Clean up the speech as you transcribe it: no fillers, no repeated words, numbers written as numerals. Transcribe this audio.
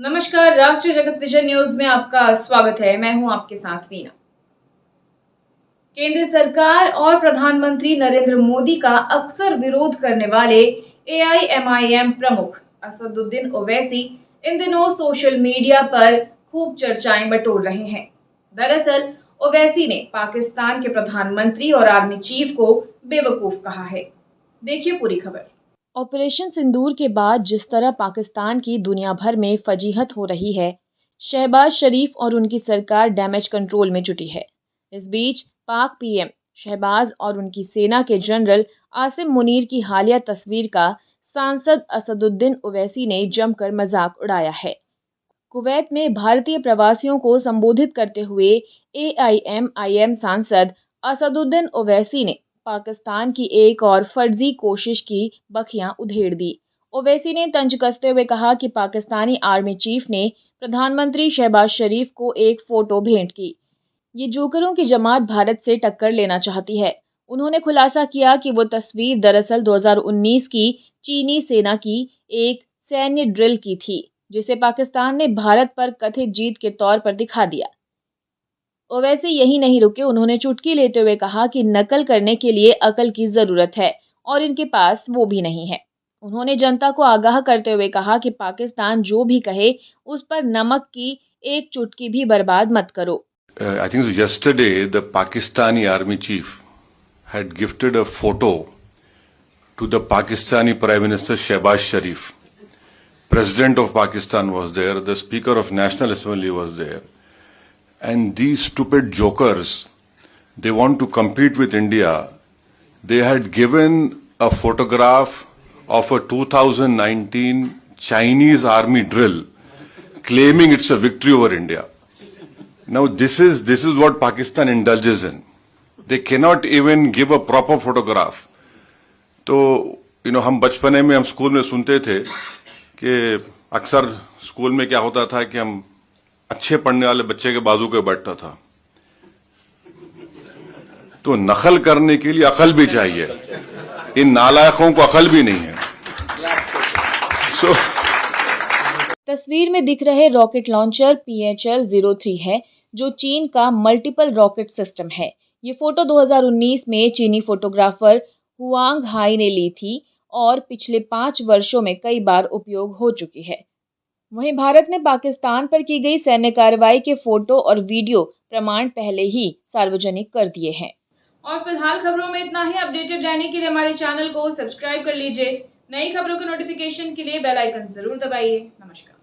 नमस्कार, राष्ट्रीय जगत विजय न्यूज में आपका स्वागत है। मैं हूं आपके साथ वीना। केंद्र सरकार और प्रधानमंत्री नरेंद्र मोदी का अक्सर विरोध करने वाले एआईएमआईएम प्रमुख असदुद्दीन ओवैसी इन दिनों सोशल मीडिया पर खूब चर्चाएं बटोर रहे हैं। दरअसल ओवैसी ने पाकिस्तान के प्रधानमंत्री और आर्मी चीफ को बेवकूफ कहा है। देखिए पूरी खबर। ऑपरेशन सिंदूर के बाद जिस तरह पाकिस्तान की दुनिया भर में फजीहत हो रही है, शहबाज शरीफ और उनकी सरकार डैमेज कंट्रोल में जुटी है। इस बीच पाक पीएम शहबाज और उनकी सेना के जनरल आसिम मुनीर की हालिया तस्वीर का सांसद असदुद्दीन ओवैसी ने जमकर मजाक उड़ाया है। कुवैत में भारतीय प्रवासियों को संबोधित करते हुए एआईएमआईएम सांसद असदुद्दीन ओवैसी ने पाकिस्तान की एक और फर्जी कोशिश की बखियां उधेड़ दी। ओवैसी ने तंज कसते हुए कहा कि पाकिस्तानी आर्मी चीफ ने प्रधानमंत्री शहबाज शरीफ को एक फोटो भेंट की। ये जोकरों की जमात भारत से टक्कर लेना चाहती है। उन्होंने खुलासा किया कि वो तस्वीर दरअसल 2019 की चीनी सेना की एक सैन्य ड्रिल की थी, जिसे पाकिस्तान ने भारत पर कथित जीत के तौर पर दिखा दिया। ओवैसी यही नहीं रुके, उन्होंने चुटकी लेते हुए कहा कि नकल करने के लिए अकल की जरूरत है और इनके पास वो भी नहीं है। उन्होंने जनता को आगाह करते हुए कहा कि पाकिस्तान जो भी कहे उस पर नमक की एक चुटकी भी बर्बाद मत करो। I think so yesterday the Pakistani army chief had gifted a photo to the Pakistani Prime Minister Shehbaz Sharif. President of Pakistan was there, the Speaker of National Assembly was there. And these stupid jokers, they want to compete with India. They had given a photograph of a 2019 Chinese army drill, claiming it's a victory over India. Now this is what Pakistan indulges in. They cannot even give a proper photograph. तो हम बचपने में हम school में सुनते थे कि अक्सर स्कूल में क्या होता था कि हम अच्छे पढ़ने वाले बच्चे के बाजू पे बैठता था। तो नकल करने के लिए अकल भी चाहिए, इन नालायकों को अकल भी नहीं है। तस्वीर में दिख रहे रॉकेट लॉन्चर PHL-03 है, जो चीन का मल्टीपल रॉकेट सिस्टम है। ये फोटो 2019 में चीनी फोटोग्राफर हुआंग हाई ने ली थी और पिछले 5 वर्षों में कई बार उपयोग हो चुकी है। वहीं भारत ने पाकिस्तान पर की गई सैन्य कार्रवाई के फोटो और वीडियो प्रमाण पहले ही सार्वजनिक कर दिए हैं। और फिलहाल खबरों में इतना ही। अपडेटेड रहने के लिए हमारे चैनल को सब्सक्राइब कर लीजिए। नई खबरों के नोटिफिकेशन के लिए बेल आइकन जरूर दबाइए। नमस्कार।